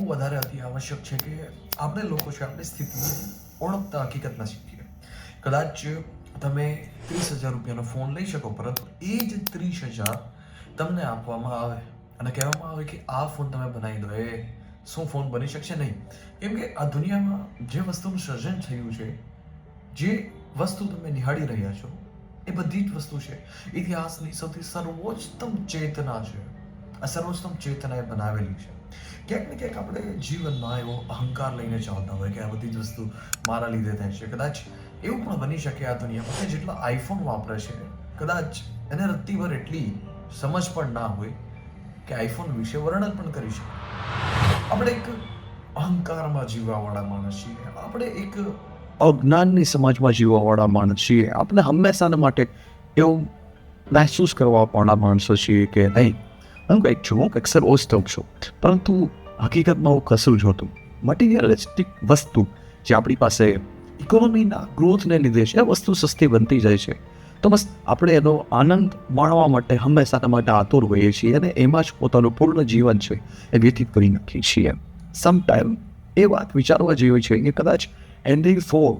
વધારે અતિ આવશ્યક છે કે આપણે લોકો છે આપણી સ્થિતિને ઓળખતા હકીકત ન શીખીએ. કદાચ તમે 30,000 રૂપિયાનો ફોન લઈ શકો, પરંતુ એ જ 30,000 તમને આપવામાં આવે અને કહેવામાં આવે કે આ ફોન તમે બનાવી દો. શું ફોન બની શકશે? નહીં. કેમ કે આ દુનિયામાં જે વસ્તુનું સર્જન થયું છે, જે વસ્તુ તમે નિહાળી રહ્યા છો, એ બધી જ વસ્તુ છે ઇતિહાસની સૌથી સર્વોચ્ચતમ ચેતના છે. આ સર્વોચ્ચતમ ચેતનાએ બનાવેલી છે. ક્યાંક ને ક્યાંક આપણે જીવનમાં એવો અહંકાર લઈને ચાલતા હોય કે આ બધી જ વસ્તુ મારા લીધે થાય છે. કદાચ એવું પણ બની શકે આ દુનિયામાં કે જેટલા આઈફોન વાપરે છે, કદાચ એને રત્તીભર એટલી સમજ પણ ના હોય કે આઈફોન વિશે વર્ણન પણ કરી શકે. આપણે એક અહંકારમાં જીવવાવાળા માણસ છીએ. આપણે એક અજ્ઞાનની સમાજમાં જીવવાવાળા માણસ છીએ. આપણે હંમેશાને માટે એવું મહેસૂસ કરવાવાળા માણસો છીએ કે નહીં, હું કંઈક છું, હું કંઈક સર્વોચ્ચમ છું. પરંતુ હકીકતમાં હું કશું જ હોતું. મટીરિયલિસ્ટિક વસ્તુ જે આપણી પાસે ઇકોનોમીના ગ્રોથને લીધે છે, એ વસ્તુ સસ્તી બનતી જાય છે. તો બસ આપણે એનો આનંદ માણવા માટે હંમેશા માટે આતુર હોઈએ છીએ અને એમાં જ પોતાનું પૂર્ણ જીવન છે એ વ્યતીત કરી નાખીએ છીએ. સમટાઈમ એ વાત વિચારવા જેવી છે કે કદાચ એન્ડી ફોર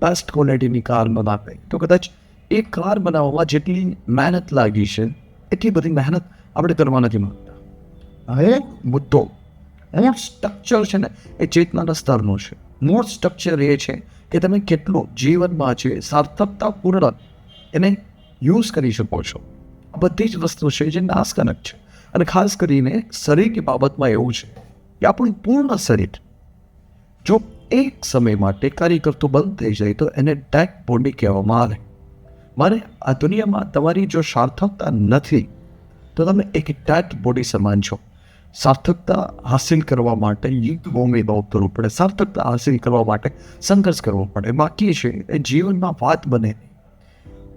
બેસ્ટ ક્વોલિટીની કાર બનાવે તો કદાચ એ કાર બનાવવામાં જેટલી મહેનત લાગી છે એટલી બધી મહેનત આપણે કરવા નથી માંગતા. હવે મુદ્દો મૂળ સ્ટ્રક્ચર છે ને એ ચેતનાના સ્તરનો છે. મૂળ સ્ટ્રક્ચર એ છે કે તમે કેટલું જીવનમાં છે સાર્થકતાપૂર્ણ એને યુઝ કરી શકો છો. આ બધી જ વસ્તુ છે જે નાશકારક છે. અને ખાસ કરીને શરીરની બાબતમાં એવું છે કે આપણું પૂર્ણ શરીર જો એક સમય માટે કાર્ય કરતું બંધ થઈ જાય તો એને ડેડ બોડી કહેવામાં આવે. મારે આ દુનિયામાં તમારી જો સાર્થકતા નથી તો તમે એક ડેડ બોડી સમાન છો. સાર્થકતા હાસિલ કરવા માટે યુદ્ધભૂમિ કરવું પડે, સાર્થકતા હાસિલ કરવા માટે સંઘર્ષ કરવો પડે. બાકી છે એ જીવનમાં વાત બને નહીં.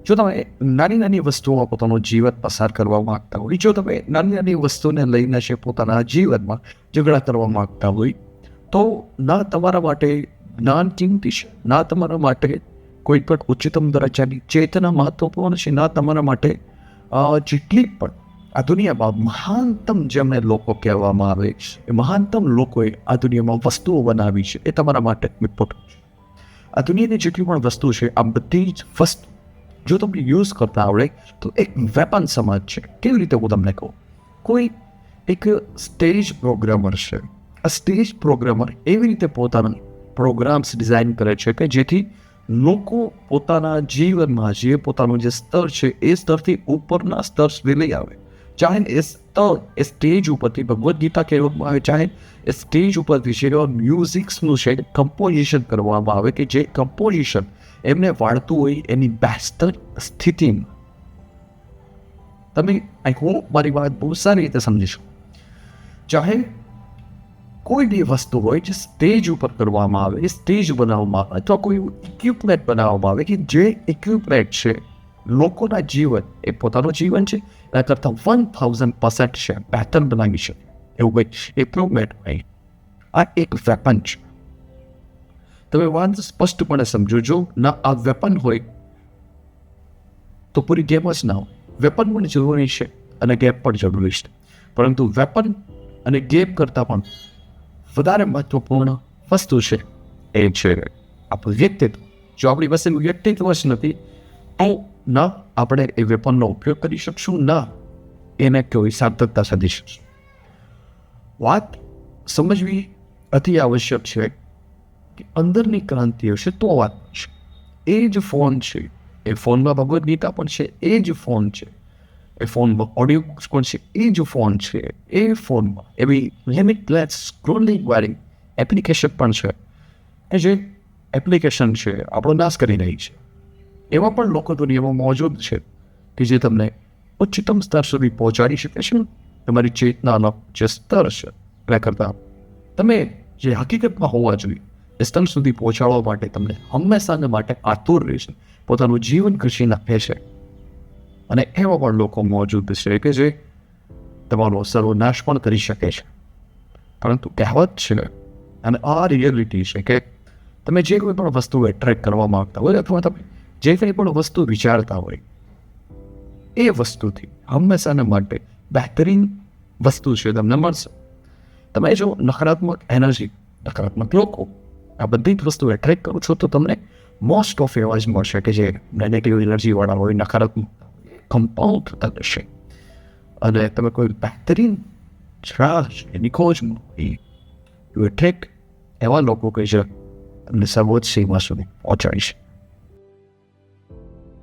જો તમે નાની નાની વસ્તુઓમાં પોતાનું જીવન પસાર કરવા માગતા હોય, જો તમે નાની નાની વસ્તુને લઈને છે પોતાના જીવનમાં ઝઘડા કરવા માગતા હોય, તો ના તમારા માટે જ્ઞાન કિંમતી છે, ના તમારા માટે કોઈ પણ ઉચ્ચતમ દરજ્જાની ચેતના મહત્વપૂર્ણ છે, ના તમારા માટે જેટલી પણ આ દુનિયામાં મહાનતમ જેમને લોકો કહેવામાં આવે એ મહાનતમ લોકોએ આ દુનિયામાં વસ્તુઓ બનાવી છે એ તમારા માટે ઇમ્પોર્ટન્ટ છે. આ દુનિયાની જેટલી પણ વસ્તુ છે આ બધી જ વસ્તુ જો તમને યુઝ કરતા આવડે તો એક વેપન સમાજ છે. કેવી રીતે હું તમને કહું, કોઈ એક સ્ટેજ પ્રોગ્રામર છે. આ સ્ટેજ પ્રોગ્રામર એવી રીતે પોતાના પ્રોગ્રામ્સ ડિઝાઇન કરે છે કે જેથી લોકો પોતાના જીવનમાં જે પોતાનું જે સ્તર છે એ સ્તરથી ઉપરના સ્તર સુધી લઈ આવે. ચાહે એ સ્તર એ સ્ટેજ ઉપરથી ભગવદ્ ગીતા કહેવામાં આવે, ચાહે એ સ્ટેજ ઉપરથી છે મ્યુઝિક્સનું છે કમ્પોઝિશન કરવામાં આવે કે જે કમ્પોઝિશન એમને વાળતું હોય એની બેસ્ટ સ્થિતિમાં. તમે હું મારી વાત બહુ સારી રીતે સમજીશું. ચાહે કોઈ બી વસ્તુ હોય જે સ્ટેજ ઉપર કરવામાં આવે, એ સ્ટેજ બનાવવામાં આવે અથવા કોઈ ઇક્વિપમેન્ટ બનાવવામાં આવે કે જે ઇક્વિપમેન્ટ છે લોકોના જીવન એ પોતાનું જીવન છે એના કરતાં 1000% છે બેટર બનાવી શકે એવું કંઈ ઇમ્પ્રુવમેન્ટ હોય. આ એક વેપન છે. તમે વાત સ્પષ્ટપણે સમજો. જો ના આ વેપન હોય તો પૂરી ગેમ જ ના હોય. વેપન પણ જરૂરી છે અને ગેમ પણ જરૂરી છે, પરંતુ વેપન અને ગેમ કરતાં પણ વધારે મહત્વપૂર્ણ વસ્તુ છે એ છે આપણું વ્યક્તિત્વ. જો આપણી પાસે વ્યક્તિત્વ જ નથી તો ન આપણે એ વેપનનો ઉપયોગ કરી શકશું, ન એને કોઈ સાર્થકતા સાધી શકશું. વાત સમજવી અતિ આવશ્યક છે કે અંદરની ક્રાંતિ હશે તો વાત છે. એ જ ફોન છે, એ ફોનમાં ભગવદ્ ગીતા પણ છે, એ જ ફોન છે, એ ફોનમાં ઓડિયો બુક્સ પણ છે, એ જ ફોન છે. એ ફોનમાં એવી લિમિટલેસ સ્ક્રોલિંગ વાળી એપ્લિકેશન પણ છે કે જે એપ્લિકેશન છે આપણો નાશ કરી રહી છે. એવા પણ લોકો દુનિયામાં મોજૂદ છે કે જે તમને ઉચ્ચતમ સ્તર સુધી પહોંચાડી શકે છે. તમારી ચેતનાનો જે સ્તર છે એના કરતાં તમે જે હકીકતમાં હોવા જોઈએ એ સ્તર સુધી પહોંચાડવા માટે તમને હંમેશાને માટે આતુર રહેશે, પોતાનું જીવન ઘસી નાખે છે. અને એવા પણ લોકો મોજૂદ છે કે જે તમારો સર્વનાશ પણ કરી શકે છે. પરંતુ કહેવત છે અને આ રિયાલિટી છે કે તમે જે કોઈ પણ વસ્તુ એટ્રેક્ટ કરવા માગતા હોય અથવા તમે જે કંઈ પણ વસ્તુ વિચારતા હોય એ વસ્તુથી હંમેશાને માટે બહેતરીન વસ્તુ છે તમને મળશે. તમે જો નકારાત્મક એનર્જી, નકારાત્મક લોકો, આ બધી જ વસ્તુ એટ્રેક્ટ કરો છો તો તમને મોસ્ટ ઓફ એવા જ મળશે કે જે નેગેટિવ એનર્જીવાળા હોય, નકારાત્મક કમ્પાઉન્ડ થતા રહેશે. અને તમે કોઈ બહેતરીન ચાર્જ એની ખોજમાં યુ એટ્રેક્ટ એવા લોકો કે જે તમને સર્વોચ્ચ સીમા સુધી પહોંચાડી છે.